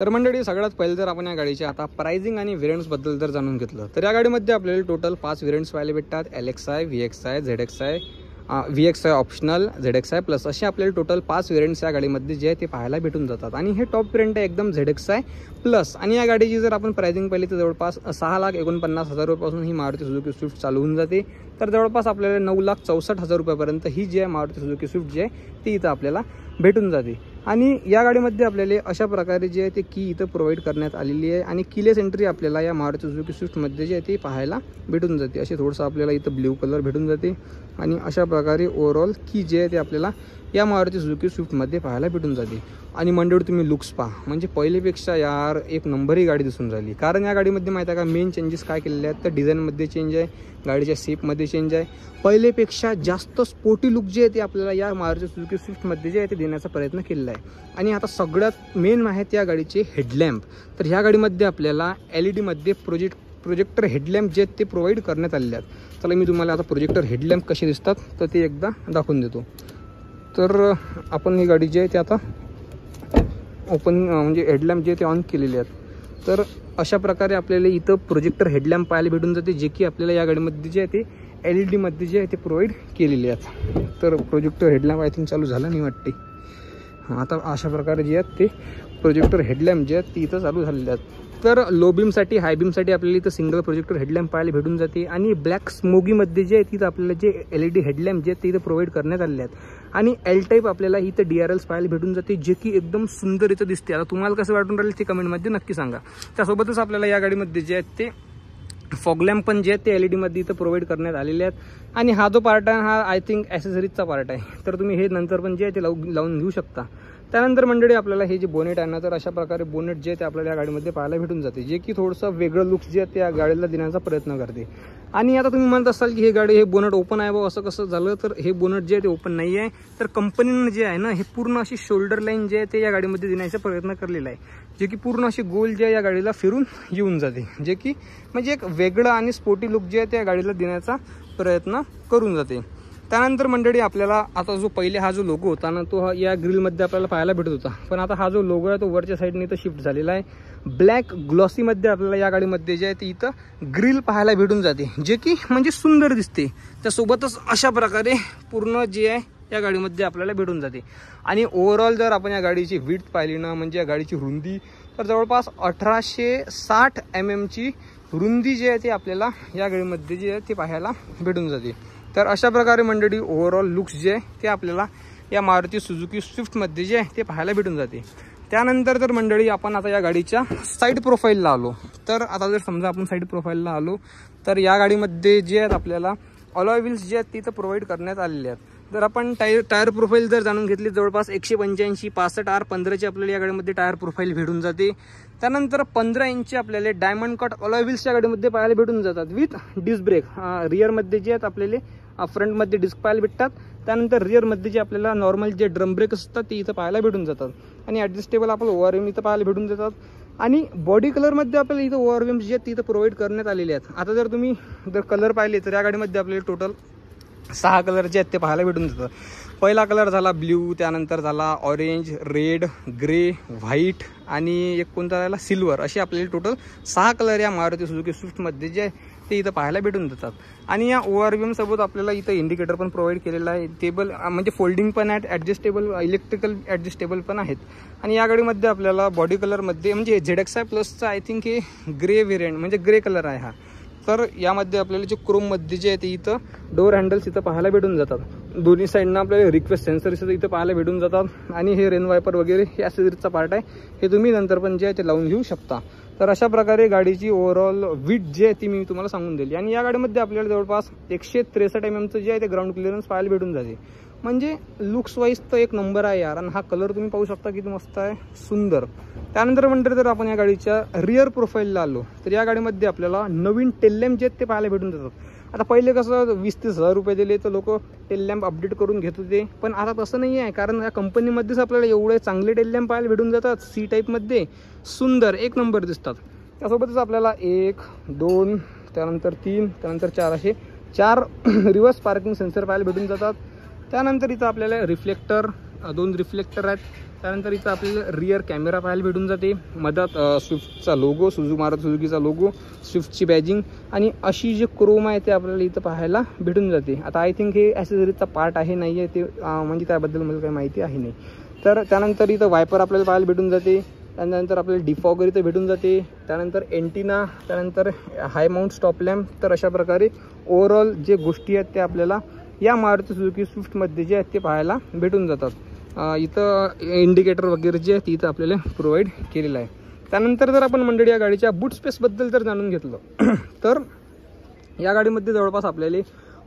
तर मंडळी सगळ्यात पहिले जर आपण या गाडीचे आता प्राइसिंग आणि व्हेरियंट्सबद्दल जर जाणून घेतलं तर या गाडीमध्ये आपल्याला टोटल 5 व्हेरियंट्स पाहायला भेटतात. LXi, VXi, ZXi, VXi optional, ZXi plus असे आपल्याला टोटल 5 व्हेरियंट्स या गाडीमध्ये जे आहे ते पाहायला भेटून जातात. आणि हे टॉप व्हेरियंट आहे एकदम ZXi प्लस. आणि या गाडीची जर आपण प्राइसिंग पाहिली तर जवळपास 6,49,000 रुपयापासून ही मारुती सुझुकी स्विफ्ट चालू होऊन जाते. तर जवळपास आपल्याला 9,64,000 रुपयापर्यंत ही जी आहे मारुती सुझुकी स्विफ्ट जी आहे ती इथं आपल्याला भेटून जाते. आणि या गाडीमध्ये आपल्याला अशा प्रकारे जे आहे ते की इथं प्रोव्हाइड करण्यात आलेली आहे. आणि कीलेस एंट्री आपल्याला या मारुती सुझुकी स्विफ्टमध्ये जे आहे ते पाहायला भेटून जाते. असे थोडंसं आपल्याला इथं ब्ल्यू कलर भेटून जाते. आणि अशा प्रकारे ओव्हरऑल की जे आहे ते आपल्याला या मारुती सुझुकी स्विफ्टमध्ये पाहायला भेटून जाते. आणि मंडळी तुम्ही लुक्स पहा, म्हणजे पहिलेपेक्षा यार एक नंबरही गाडी दिसून राहिली. कारण या गाडीमध्ये माहीत आहे का मेन चेंजेस काय केलेले आहेत तर डिझाईनमध्ये चेंज आहे, गाडीच्या शेपमध्ये चेंज आहे. पहिलेपेक्षा जास्त स्पोर्टी लुक जे आहे ते आपल्याला या मारुती सुझुकी स्विफ्टमध्ये जे आहे ते देण्याचा प्रयत्न केलेला आहे. आणि आता सगळ्यात मेन आहेत या गाडीचे हेडलॅम्प. तर ह्या गाडीमध्ये आपल्याला LED प्रोजेक्टर हेडलॅम्प जे आहेत ते प्रोव्हाइड करण्यात आलेले आहेत. चला मी तुम्हाला आता प्रोजेक्टर हेडलॅम्प कसे दिसतात तर ते एकदा दाखवून देतो. तर आपण ही गाडी जी आहे ते आता ओपन म्हणजे हेडलॅम्प जे ते ऑन केलेले आहेत. तर अशा प्रकारे आपल्याला इथं प्रोजेक्टर हेडलॅम्प पाहायला भेटून जाते, जे की आपल्याला या गाडीमध्ये जे आहे ते LED जे आहे ते प्रोव्हाइड केलेले आहेत. तर प्रोजेक्टर हेडलॅम्प आय थिंक चालू झालं नाही वाटते. आता अशा प्रकारे जे आहेत ते प्रोजेक्टर हेडलॅम्प जे आहेत ते इथं चालू झालेले आहेत. तर लो बीमसाठी हाय बीमसाठी आपल्याला इथं सिंगल प्रोजेक्टर हेडलॅम्प पाहायला भेटून जाते. आणि ब्लॅक स्मोगीमध्ये जे आहे तिथं आपल्याला जे LED हेडलॅम्प जे आहेत ते इथं प्रोव्हाइड करण्यात आलेले आहेत. आणि L टाईप आपल्याला इथं DRLs पाहायला भेटून जाते, जे की एकदम सुंदर इथं दिसते. आता तुम्हाला कसं वाटून राहील ते कमेंटमध्ये नक्की सांगा. त्यासोबतच आपल्याला या गाडीमध्ये जे आहेत ते फॉग लॅम्प पण जे आहेत ते LED इथं प्रोव्हाइड करण्यात आलेले आहेत. आणि हा जो पार्ट आहे हा आय थिंक ॲसेसरीजचा पार्ट आहे. तर तुम्ही हे नंतर पण जे आहे ते लावून घेऊ शकता. त्यानंतर मंडळी आपल्याला हे जे बोनेट आहे ना तर अशा प्रकारे बोनेट जे आहे ते आपल्याला या गाडीमध्ये पाहायला भेटून जाते, जे की थोडंसं वेगळं लुक्स जे आहे ते या गाडीला देण्याचा प्रयत्न करते. आणि आता तुम्ही म्हणत असाल की हे बोनेट ओपन आहे बा असं कसं झालं, तर हे बोनेट जे आहे ते ओपन नाही आहे. तर कंपनीनं जे आहे ना हे पूर्ण अशी शोल्डर लाईन जे आहे ते या गाडीमध्ये देण्याचा प्रयत्न केलेला आहे, जे की पूर्ण अशी गोल जे आहे या गाडीला फिरून येऊन जाते, जे की म्हणजे एक वेगळं आणि स्पोर्टी लुक जे आहे ते या गाडीला देण्याचा प्रयत्न करून जाते. त्यानंतर मंडळी आपल्याला आता जो पहिले हा जो लोगो होता ना तो या ग्रिलमध्ये आपल्याला पाहायला भेटत होता. पण आता हा जो लोगो आहे तो वरच्या साईडने इथं शिफ्ट झालेला आहे. ब्लॅक ग्लॉसीमध्ये आपल्याला या गाडीमध्ये जे आहे ते इथं ग्रिल पाहायला भेटून जाते, जे की म्हणजे सुंदर दिसते. त्यासोबतच अशा प्रकारे पूर्ण जे आहे या गाडीमध्ये आपल्याला भेटून जाते. आणि ओव्हरऑल जर आपण या गाडीची विड्थ पाहिली ना म्हणजे या गाडीची रुंदी तर जवळपास 1860 mm ची रुंदी जी आहे ती आपल्याला या गाडीमध्ये जे आहे ते पाहायला भेटून जाते. तर अशा प्रकारे मंडळी ओव्हरऑल लुक्स जे आहे ते आपल्याला या मारुती सुझुकी स्विफ्टमध्ये जे आहे ते पाहायला भेटून जाते. त्यानंतर तर मंडळी आपण आता या गाडीच्या साईड प्रोफाईलला आलो. तर आता जर समजा आपण साईड प्रोफाईलला आलो तर या गाडीमध्ये जे आहेत आपल्याला अलॉय व्हील्स जे आहेत तिथं प्रोव्हाइड करण्यात आलेले आहेत. जर आपण टायर प्रोफाईल जर जाणून घेतली जवळपास 185 65 R15 आपल्याला या गाडीमध्ये टायर प्रोफाईल भेटून जाते. त्यानंतर 15 इंच आपल्याला डायमंड कट अलॉय व्हील्स या गाडीमध्ये पाहायला भेटून जातात विथ डिस्क ब्रेक. रिअरमध्ये जे आहेत आपल्याला फ्रंटमध्ये डिस्क पाहायला भेटतात. त्यानंतर रिअरमध्ये जे आपल्याला नॉर्मल जे ड्रम ब्रेक असतात ते इथं पाहायला भेटून जातात. आणि ॲडजस्टेबल आपलं ORM इथं पाहायला भेटून जातात. आणि बॉडी कलरमध्ये आपल्याला इथं ORMs जे आहेत तिथं प्रोव्हाइड करण्यात आलेले आहेत. आता जर तुम्ही कलर पाहिले तर या गाडीमध्ये आपल्याला टोटल 6 कलर जे आहेत ते पाहायला भेटून जातात. पहिला कलर झाला ब्ल्यू, त्यानंतर झाला ऑरेंज, रेड, ग्रे, व्हाईट आणि एक कोणता राहिला सिल्वर. असे आपल्याला टोटल 6 कलर या मारुती सुझुकी स्विफ्टमध्ये जे आहे ते इथं पाहायला भेटून जातात. आणि या ORM सोबत आपल्याला इथं इंडिकेटर पण प्रोव्हाइड केलेला आहे. टेबल म्हणजे फोल्डिंग पण आहेत, ॲडजस्टेबल इलेक्ट्रिकल ॲडजस्टेबल पण आहेत. आणि या गाडीमध्ये आपल्याला बॉडी कलरमध्ये म्हणजे ZXi प्लसचा आय थिंक हे ग्रे व्हेरियंट म्हणजे ग्रे कलर आहे हा. तर यामध्ये आपल्याला जे क्रोममध्ये जे आहे ते इथं डोअर हँडल्स इथं पाहायला भेटून जातात. दोन्ही साईडनं आपल्याला रिक्वेस्ट सेन्सर्स इथं पाहायला भेटून जातात. आणि हे रेन वायपर वगैरे हे ॲसेसरीजचा पार्ट आहे, हे तुम्ही नंतर पण जे आहे ते लावून घेऊ शकता. तर अशा प्रकारे गाडीची ओव्हरऑल विड्थ जी आहे ती मी तुम्हाला सांगून दिली. आणि या गाडीमध्ये आपल्याला जवळपास 163 mm जे आहे ते ग्राउंड क्लिअरन्स पाहायला भेटून जाते. म्हणजे लुक्स वाईज तर एक नंबर आहे यार. आणि हा कलर तुम्ही पाहू शकता किती मस्त आहे, सुंदर. त्यानंतर म्हणतात जर आपण या गाडीच्या रिअर प्रोफाईलला आलो तर या गाडीमध्ये आपल्याला नवीन टेल लॅम्प जे आहेत ते पाहायला भेटून जातात. आता पहिले कसं 20-30 हजार रुपये दिले तर लोक टेल लॅम्प अपडेट करून घेत होते, पण आता तसं नाही आहे. कारण या कंपनीमध्येच आपल्याला एवढे चांगले टेल लॅम्प पाहायला भेटून जातात. C टाईपमध्ये सुंदर एक नंबर दिसतात. त्यासोबतच आपल्याला 1, 2, त्यानंतर 3, त्यानंतर 4 असे 4 रिव्हर्स पार्किंग सेन्सर पाहायला भेटून जातात. त्यानंतर इथं आपल्याला रिफ्लेक्टर 2 रिफ्लेक्टर आहेत. त्यानंतर इथं आपल्याला रिअर कॅमेरा पाहायला भेटून जाते, मधात स्विफ्टचा लोगो, मारुती सुझुकीचा लोगो, स्विफ्टची बॅजिंग आणि अशी जे क्रोम आहे ते आपल्याला इथं पाहायला भेटून जाते. आता आय थिंक हे ॲसेसरीजचा पार्ट आहे नाही आहे ते म्हणजे त्याबद्दल मला काही माहिती आहे नाही. तर त्यानंतर इथं वायपर आपल्याला पाहायला भेटून जाते, त्यानंतर आपल्याला डिफॉगर इथं भेटून जाते, त्यानंतर एंटिना, त्यानंतर हाय माउंट स्टॉप लॅम्प. तर अशा प्रकारे ओव्हरऑल जे गोष्टी आहेत ते आपल्याला या मारुती सुझुकी स्विफ्टमध्ये जे आहेत ते पाहायला भेटून जातात. इथं इंडिकेटर वगैरे जे आहे इथं आपल्याला प्रोव्हाइड केलेलं आहे. त्यानंतर जर आपण मंडळी या गाडीच्या बूट स्पेसबद्दल जर जाणून घेतलं तर या गाडीमध्ये जवळपास आपल्याला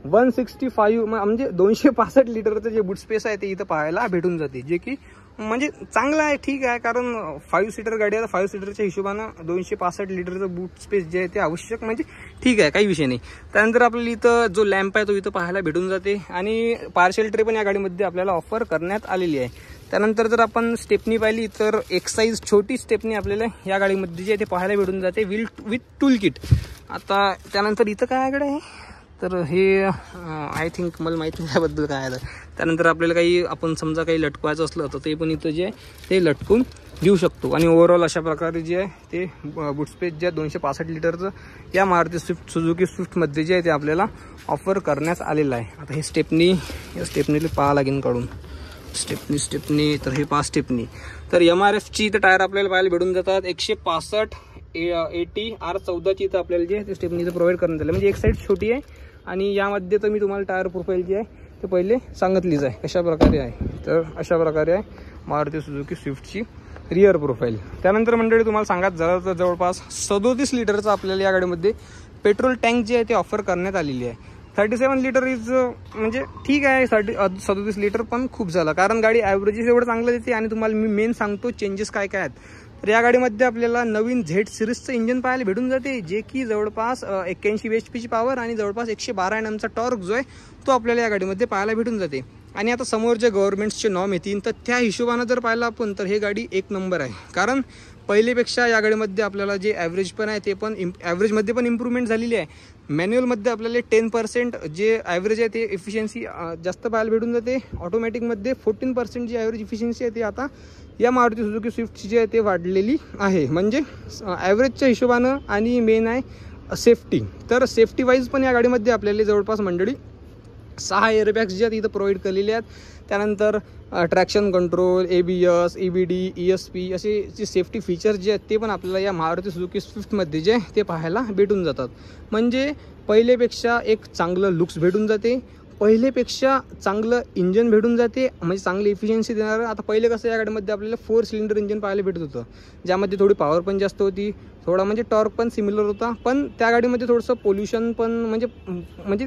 165 म्हणजे 265 लिटरचं जे बूट स्पेस आहे ते इथं पाहायला भेटून जाते, जे की म्हणजे चांगलं आहे, ठीक आहे. कारण 5 सीटर गाडी आहे, 5 सीटरच्या हिशोबानं 265 लिटरचं बूट स्पेस जे आहे ते आवश्यक म्हणजे ठीक आहे, काही विषय नाही. त्यानंतर आपल्याला इथं जो लॅम्प आहे तो इथं पाहायला भेटून जाते आणि पार्शल ट्रे पण या गाडीमध्ये आपल्याला ऑफर करण्यात आलेली आहे. त्यानंतर जर आपण स्टेपनी पाहिली तर एक साईज छोटी स्टेपनी आपल्याला या गाडीमध्ये जे ते पाहायला भेटून जाते विथ टूल किट. आता त्यानंतर इथं काय गाडी आहे तर हे आय थिंक मला माहिती नाही त्याबद्दल काय आहे. त्यानंतर आपल्याला काही आपण समजा काही लटकवायचं असलं तर ते पण इथं जे आहे ते लटकून घेऊ शकतो. आणि ओव्हरऑल अशा प्रकारे जे आहे ते बूट स्पेस जे आहे 265 लिटरचं या मारुती सुझुकी स्विफ्टमध्ये जे आहे ते आपल्याला ऑफर करण्यात आलेलं आहे. आता हे या स्टेपनीला पाहा लागेल काढून, स्टेपनी तर हे 5 स्टेपनी. तर MRFची इथं टायर आपल्याला पाहायला भेटून जातात. 165 80 R14ची इथं आपल्याला जे आहे ते स्टेपनी इथं प्रोव्हाइड करण्यात आलं. म्हणजे एक साईड छोटी आहे आणि यामध्ये तर मी तुम्हाला टायर प्रोफाईल जी आहे ते पहिले सांगितलीच आहे कशा प्रकारे आहे. तर अशा प्रकारे आहे मारुती सुझुकी स्विफ्टची रिअर प्रोफाईल. त्यानंतर मंडळी तुम्हाला सांगायचं झालं तर जवळपास 37 लिटरचं आपल्याला या गाडीमध्ये पेट्रोल टँक जे आहे ते ऑफर करण्यात आलेली आहे. 37 लिटर इज म्हणजे ठीक आहे, 37 लिटर पण खूप झालं, कारण गाडी ॲव्हरेजेस एवढं चांगलं देते. आणि तुम्हाला मी मेन सांगतो चेंजेस काय काय आहेत. तर या गाडीमध्ये आपल्याला नवीन झेड सिरीजचं इंजिन पाहायला भेटून जाते, जे की जवळपास 81 HP पॉवर आणि जवळपास 112 Nm टॉर्क जो आहे तो आपल्याला या गाडीमध्ये पाहायला भेटून जाते. आणि आता समोर जे गव्हर्नमेंट्सचे नॉर्म येतील तर त्या हिशोबानं जर पाहिलं आपण तर हे गाडी एक नंबर आहे. कारण पहिलेपेक्षा या गाडीमध्ये आपल्याला जे ॲव्हरेज पण आहे ते पण ॲव्हरेजमध्ये पण इम्प्रूव्हमेंट झालेली आहे. मॅन्युअलमध्ये आपल्याला 10% जे ॲव्हरेज आहे ते एफिशियन्सी जास्त पाहायला भेटून जाते. ऑटोमॅटिकमध्ये 14% जी ॲव्हरेज इफिशियन्सी आहे ते आता या मारुती सुझुकी स्विफ्टची जी आहे ते वाढलेली आहे. म्हणजे ॲव्हरेजच्या हिशोबानं. आणि मेन आहे सेफ्टी. तर सेफ्टी वाईज पण या गाडीमध्ये आपल्याला जवळपास मंडळी 6 एअरबॅग्स जे आहेत इथं प्रोव्हाइड केलेले आहेत. त्यानंतर traction control, ABS, EBD, ESP असे जे सेफ्टी फीचर्स जे आहेत ते पण आपल्याला या मारुती सुझुकी स्विफ्टमध्ये जे ते पाहायला भेटून जातात. म्हणजे पहिलेपेक्षा एक चांगलं लुक्स भेटून जाते, पहिलेपेक्षा चांगलं इंजन भेटून जाते, म्हणजे चांगली इफिशियन्सी देणारं. आता पहिले कसं या गाडीमध्ये आपल्याला 4 सिलेंडर इंजन पाहायला भेटत होतं, ज्यामध्ये थोडी पॉवर पण जास्त होती, थोडा म्हणजे टॉर्क पण सिमिलर होता. पण त्या गाडीमध्ये थोडंसं पोल्युशन पण म्हणजे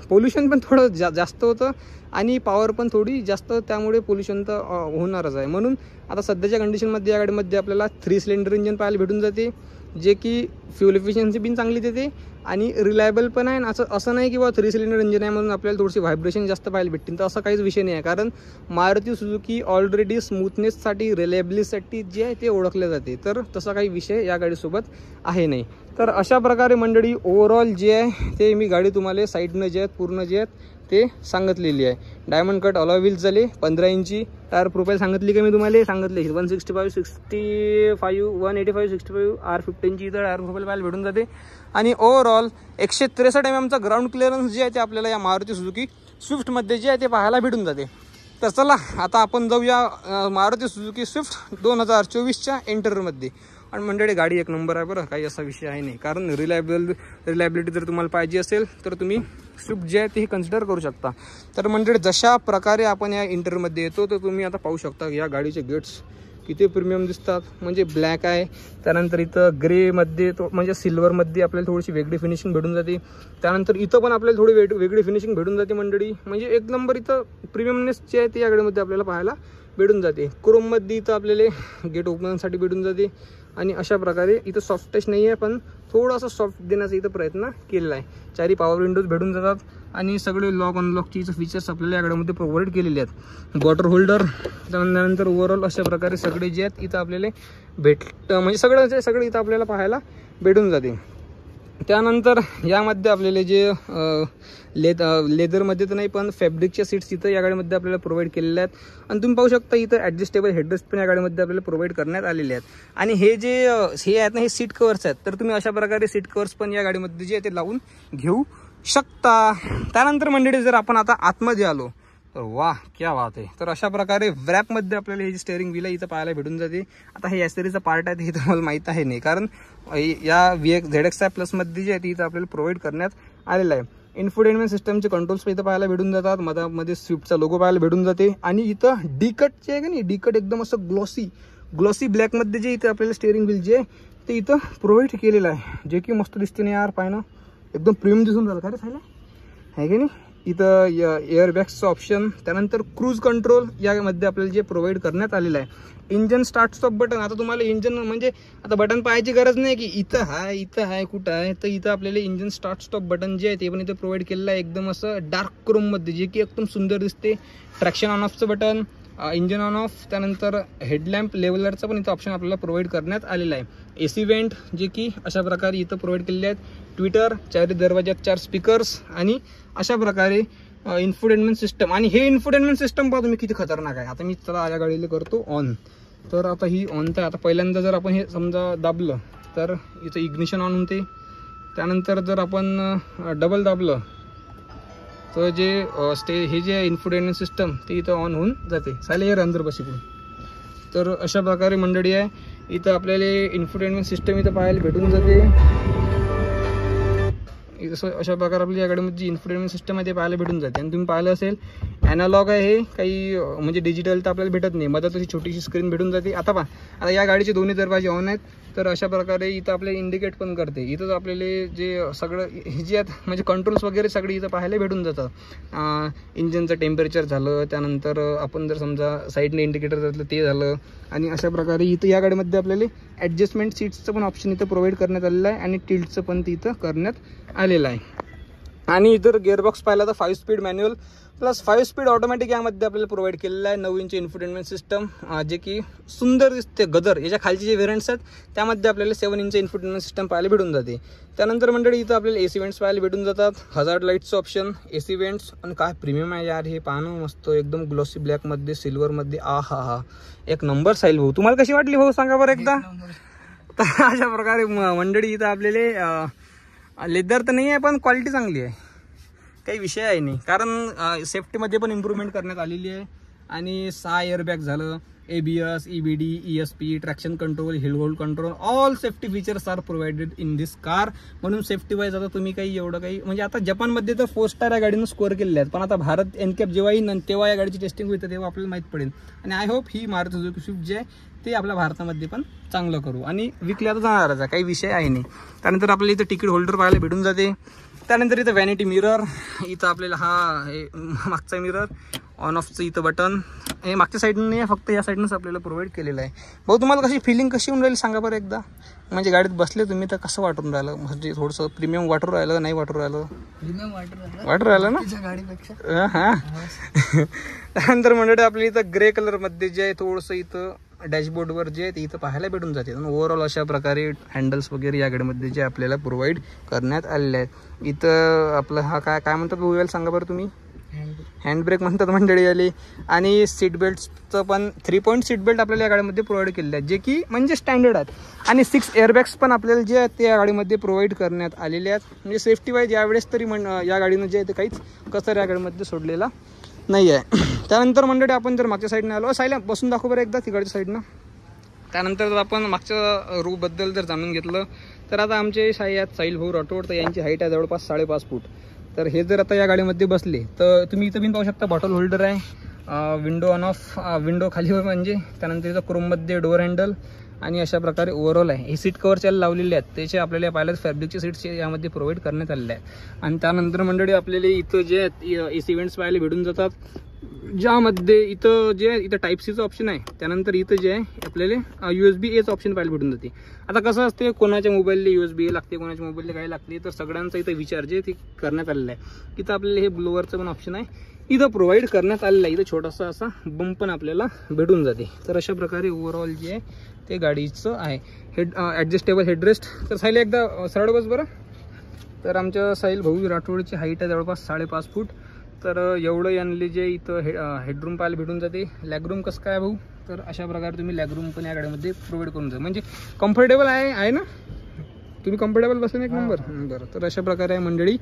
पोल्युशन पण थोडं जास्त होतं आणि पॉवर पण थोडी जास्त, त्यामुळे पोल्युशन तर होणारच आहे. म्हणून आता सध्याच्या कंडिशनमध्ये या गाडीमध्ये आपल्याला 3 सिलेंडर इंजन पाहायला भेटून जाते, जे की फ्यूल एफिशियन्सी पण चांगली देते आणि रिलायबल पण आहे. असं नाही की बा 3 सिलेंडर इंजिन आहे म्हणून आपल्याला थोडीशी व्हायब्रेशन जास्त पाहायला भेटतील, तर असं काहीच विषय नाही आहे. कारण मारुती सुझुकी ऑलरेडी स्मूथनेससाठी, रिलायबिलिटीसाठी जे आहे ते ओळखले जाते. तर तसा काही विषय या गाडीसोबत आहे नाही. तर अशा प्रकारे मंडळी ओव्हरऑल जे आहे ते मी गाडी तुम्हाला साईडनं जे आहेत पूर्ण जे आहेत ते सांगितलेली आहे. डायमंड कट अलॉय व्हील्स झाले, 15 इंची टायर प्रोफाईल सांगितली का मी तुम्हाला सांगितले. 165 65 185 65 R15ची इथं टायर प्रोफाईल पाहायला भेटून जाते. आणि ओव्हरऑल 163 mm ग्राउंड क्लिअरन्स जे आहे ते आपल्याला या मारुती सुझुकी स्विफ्टमध्ये जे आहे ते पाहायला भेटून जाते. तर चला आता आपण जाऊया मारुती सुझुकी स्विफ्ट 2024च्या इंटरव्ह्यूमध्ये. आणि मंडळी गाडी एक नंबर आहे बरं, काही असा विषय आहे नाही. कारण रिलायबिलिटी जर तुम्हाला पाहिजे असेल तर तुम्ही स्विफ्ट जे आहे ते कन्सिडर करू शकता. तर मंडळी जशा प्रकारे आपण या इंटरव्ह्यूमध्ये येतो तर तुम्ही आता पाहू शकता या गाडीचे गेट्स किती प्रीमियम दिसतात. म्हणजे ब्लॅक आहे, त्यानंतर इथं ग्रेमध्ये तो म्हणजे सिल्वरमध्ये आपल्याला थोडीशी वेगळी फिनिशिंग भेटून जाते. त्यानंतर इथं पण आपल्याला थोडी वेगळी फिनिशिंग भेटून जाते मंडळी. म्हणजे एक नंबर इथं प्रीमियमनेस जे आहे ते या गाडीमध्ये आपल्याला पाहायला भेटून जाते. क्रोममध्ये इथं आपल्याला गेट ओपनरसाठी भेटून जाते. आणि अशा प्रकारे इथं सॉफ्ट टच नाही आहे, पण थोडासा सॉफ्ट देण्याचा इथं प्रयत्न केलेला आहे. 4 पॉवर विंडोज भेटून जातात आणि सगळे लॉक अनलॉकचे इथं फीचर्स आपल्याला या गाडीमध्ये प्रोव्हाइड केलेले आहेत. वॉटर होल्डर, त्यानंतर ओव्हरऑल अशा प्रकारे सगळे जे आहेत इथं आपल्याला म्हणजे सगळं इथं आपल्याला पाहायला भेटून जाते. त्यानंतर यामध्ये आपल्याला जे लेदरमध्ये तर नाही पण फॅब्रिकच्या सीट्स इथं या गाडीमध्ये आपल्याला प्रोव्हाइड केलेल्या आहेत आणि तुम्ही पाहू शकता इथं ॲडजस्टेबल हेडरेस्ट पण या गाडीमध्ये आपल्याला प्रोव्हाइड करण्यात आलेले आहेत आणि हे आहेत ना हे सीट कवर्स आहेत तर तुम्ही अशा प्रकारे सीट कवर्स पण या गाडीमध्ये जे ते लावून घेऊ शकता. त्यानंतर मंडळी जर आपण आता आतमध्ये आलो तर वाह क्या बात आहे. तर अशा प्रकारे व्रॅपमध्ये आपल्याला हे जे स्टेअरिंग व्हील आहे इथं पाहायला भेटून जाते. आता हे एसेसरीचा पार्ट आहे हे तुम्हाला माहीत आहे नाही कारण या ZXi प्लसमध्ये जे आहे ते इथं आपल्याला प्रोव्हाइड करण्यात आलेलं आहे. इन्फोटेनमेंट सिस्टमचे कंट्रोल्स इथं पाहायला भेटून जातात. मधामध्ये स्विफ्टचा लोगो पाहायला भेटून जाते आणि इथं डीकट जे आहे का नाही डीकट एकदम असं ग्लॉसी ब्लॅकमध्ये जे इथं आपल्याला स्टेअरिंग व्हील जे आहे ते इथं प्रोव्हाइड केलेलं आहे जे की मस्त दिसते ना यार. पाय ना एकदम प्रीमियम दिसून राहिलं का रे सायला आहे की नाही. इथं एअरबॅग्सचं ऑप्शन त्यानंतर क्रूज कंट्रोल यामध्ये आपल्याला जे प्रोव्हाइड करण्यात आलेलं आहे. Engine start stop button. आता तुम्हाला इंजन म्हणजे आता बटन पाहायची गरज नाही की इथं आहे कुठं आहे तर इथं आपल्याला इंजन स्टार्ट स्टॉप बटन जे आहे ते पण इथं प्रोव्हाइड केलेलं आहे एकदम असं डार्क क्रोममध्ये जे की एकदम सुंदर दिसते. ट्रॅक्शन ऑन ऑफचं बटन, इंजन ऑन ऑफ, त्यानंतर हेडलॅम्प लेवलरचं पण इथं ऑप्शन आपल्याला प्रोव्हाइड करण्यात आलेलं आहे. AC वेंट जे की अशा प्रकारे इथं प्रोव्हाइड केलेले आहेत. ट्विटर, 4 दरवाज्यात 4 स्पीकर्स आणि अशा प्रकारे इन्फोटेनमेंट सिस्टम. आणि हे इन्फोटेनमेंट सिस्टम पहा तुम्ही किती खतरनाक आहे. आता मी चला या गाडीला करतो ऑन. तर आता ही ऑन तर आता पहिल्यांदा जर आपण हे समजा दाबलं तर इथं इग्निशन ऑन होते. त्यानंतर जर आपण डबल दाबलं तर जे हे जे इन्फोटेनमेंट सिस्टम ते इथं ऑन होऊन जाते. सायले यार अंदर बशीकडून. तर अशा प्रकारे मंडळी आहे इथं आपल्याला इन्फोटेनमेंट सिस्टम इथं पाहायला भेटून जाते. अशा प्रकारे आपली या गाडीमध्ये जी इन्फोटेनमेंट सिस्टम आहे ते पाहायला भेटून जाते. आणि तुम्ही पाहिलं असेल ॲनालॉग आहे हे काही म्हणजे डिजिटल तर आपल्याला भेटत नाही. मधात अशी छोटीशी स्क्रीन भेटून जाते. आता पहा आता या गाडीचे दोन्ही दरवाजे ऑन आहेत तर अशा प्रकारे इथं आपल्याला इंडिकेट पण करते. इथंच आपल्याला जे सगळं हे जे आहेत म्हणजे कंट्रोल्स वगैरे सगळे इथं पाहायला भेटून जातं. इंजनचं टेम्परेचर झालं त्यानंतर आपण जर समजा साईडने इंडिकेटर जातलं ते झालं. आणि अशा प्रकारे इथं या गाडीमध्ये आपल्याला ॲडजस्टमेंट सीट्सचं पण ऑप्शन इथं प्रोव्हाइड करण्यात आलेलं आहे आणि टिल्टचं पण इथं करण्यात आलेलं आहे. आणि इतर गिअरबॉक्स पाहिला तर 5 speed manual plus 5 speed automatic यामध्ये आपल्याला प्रोव्हाइड केलेलं आहे. 9 इंच इन्फोटेनमेंट सिस्टम जे की सुंदर दिसते. गदर याच्या खालचे जे व्हेरियंट्स आहेत त्यामध्ये आपल्याला 7 इंच इन्फोटेनमेंट सिस्टम पाहायला भेटून जाते. त्यानंतर मंडळी इथं आपल्याला AC वेंट्स पाहायला भेटून जातात. हजार्ड लाईटचं ऑप्शन, AC वेंट्स आणि काय प्रीमियम आहे यार हे पाहणं मस्त एकदम ग्लॉसी ब्लॅकमध्ये सिल्वरमध्ये. हा एक नंबर साईल भाऊ. तुम्हाला कशी वाटली भाऊ सांगा बरं एकदा. तर अशा प्रकारे मंडळी इथं आपल्याला लेदर तर नाही आहे पण क्वालिटी चांगली आहे काही विषय आहे नाही. कारण सेफ्टीमध्ये पण इम्प्रूव्हमेंट करण्यात आलेली आहे. आणि 6 एअरबॅग झालं, ABS, EBD, ESP, traction control, hill hold control, all safety features are provided in this car. म्हणून सेफ्टी वाईज आता तुम्ही काही एवढं काही म्हणजे आता जपानमध्ये तर 4 स्टार या गाडीनं स्कोअर केलेले आहेत. पण आता भारत NCAP जेव्हा येईल तेव्हा या गाडीची टेस्टिंग होईल तेव्हा आपल्याला माहीत पडेल. आणि I hope he Maruti Suzuki Swift जे आहे ते आपल्या भारतामध्ये पण चांगलं करू. आणि विकल्या तर जाणारच आहे काही विषय आहे नाही. त्यानंतर आपल्याला इथं तिकीट होल्डर पाहायला भेटून जाते. त्यानंतर इथं व्हॅनिटी मिरर, इथं आपल्याला हे मागचा मिरर, ऑन ऑफचं इथं बटन हे मागच्या साईडनं नाही फक्त या साईडनंच आपल्याला प्रोव्हाइड केलेलं आहे. भाऊ तुम्हाला कशी फिलिंग कशी होऊन राहिली सांगा बरं एकदा. म्हणजे गाडीत बसले तुम्ही तर कसं वाटून राहिलं म्हणजे थोडंसं प्रीमियम वाटून राहिलं नाही वाटून राहिलं. प्रीमियम वाटून राहिलं ना गाडीपेक्षा. हां त्यानंतर मंडळी आपली इथं ग्रे कलरमध्ये जे आहे थोडंसं इथं डॅशबोर्डवर जे आहे ते इथं पाहायला भेटून जाते. आणि ओव्हरऑल अशा प्रकारे हँडल्स वगैरे या गाडीमध्ये जे आपल्याला प्रोव्हाइड करण्यात आलेले आहेत. इथं आपलं हा काय म्हणतात वेळ सांगा बरं तुम्ही. हँडब्रेक म्हणतात मंडळी आली. आणि सीट बेल्टचं पण 3 पॉईंट सीट बेल्ट आपल्याला या गाडीमध्ये प्रोव्हाइड केलेले आहेत जे की म्हणजे स्टँडर्ड आहेत. आणि 6 एअरबॅग्स पण आपल्याला जे आहेत ते या गाडीमध्ये प्रोव्हाइड करण्यात आलेले आहेत. म्हणजे सेफ्टी वाईज यावेळेस तरी या गाडीनं जे आहे ते काहीच कसर या गाडीमध्ये सोडलेला नाही आहे. त्यानंतर मंडळी आपण जर मागच्या साईडने आलो सायला बसून दाखवू बरं एकदा तिकडच्या साईडनं. त्यानंतर जर आपण मागच्या रूबद्दल जर जाणून घेतलं तर आता आमचे साई आहेत साहिल भाऊ राठोड. तर यांची हाईट आहे जवळपास 5.5 फूट. तर हे जर आता या गाडीमध्ये बसले तर तुम्ही इथं पण पाहू शकता बॉटल होल्डर आहे. विंडो ऑन ऑफ विंडो खाली म्हणजे. त्यानंतर इथं क्रोममध्ये डोअर हँडल आणि अशा प्रकारे ओव्हरऑल आहे. हे सीट कव्हर याला लावलेले आहेत त्याचे आपल्याला पाहिलं फॅब्रिकचे सीट्स यामध्ये प्रोव्हाइड करण्यात आलेले आहेत. आणि त्यानंतर मंडळी आपल्याला इथं जे आहेत AC वेंट्स पाहायला भेटून जातात ज्यामध्ये इथं जे इथं टाईप सीचं ऑप्शन आहे. त्यानंतर इथं जे आहे आपल्याला USB Aचं ऑप्शन पाहायला भेटून जाते. आता कसं असते कोणाच्या मोबाईलला USB A लागते कोणाच्या मोबाईलला काय लागते तर सगळ्यांचा इथं विचार जे ते करण्यात आलेला आहे. इथं आपल्याला हे ब्लोअरचं पण ऑप्शन आहे इथं प्रोव्हाइड करण्यात आलेलं आहे. इथं छोटासा असा बंप पण आपल्याला भेटून जाते. तर अशा प्रकारे ओव्हरऑल जे आहे ते गाडीचं आहे. Adjustable headrest. तर सायला एकदा सरळ बस बरं तर आमच्या साहिल भाऊ राठोडची हाईट आहे जवळपास 5.5 फूट. तर एवढं यांनी जे इथं हेडरूम पाहायला भेटून जाते. लॅगरूम कसं काय भाऊ? तर अशा प्रकारे तुम्ही लॅगरूम पण या गाडीमध्ये प्रोव्हाइड करून जा, म्हणजे कम्फर्टेबल आहे ना, तुम्ही कम्फर्टेबल बसेल एक नंबर. बरं, तर अशा प्रकारे आहे मंडळी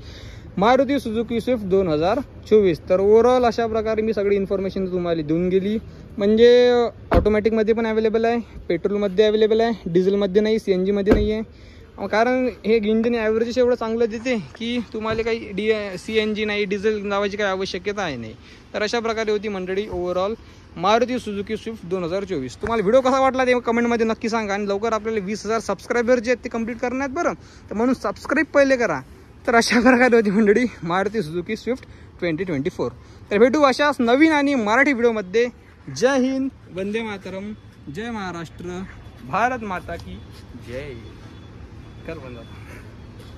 मारुती सुझुकी स्विफ्ट 2024. तर ओव्हरऑल अशा प्रकारे मी सगळी इन्फॉर्मेशन तुम्हाला देऊन गेली. म्हणजे ऑटोमॅटिकमध्ये पण अवेलेबल आहे, पेट्रोलमध्ये अवेलेबल आहे, डिझेलमध्ये नाही, CNGमध्ये नाही आहे. कारण हे इंजिन ॲव्हरेज एवढं चांगलं देते की तुम्हाला काही CNG नाही, डिझेल लावायची काही आवश्यकता आहे नाही. तर अशा प्रकारे होती मंडळी ओव्हरऑल मारुती सुझुकी स्विफ्ट 2024. तुम्हाला व्हिडिओ कसा वाटला ते कमेंटमध्ये नक्की सांगा. आणि लवकर आपल्याला 20,000 सबस्क्रायबर जे आहेत ते कंप्लीट करणार आहेत बरं, तर म्हणून सबस्क्राईब पहिले करा. तर अशा प्रकारे होती मंडळी मारुती सुझुकी स्विफ्ट 2024. तर भेटू अशाच नवीन आणि मराठी व्हिडिओमध्ये. जय हिंद, वंदे मातरम, जय महाराष्ट्र, भारत माता की जय. कर बंद.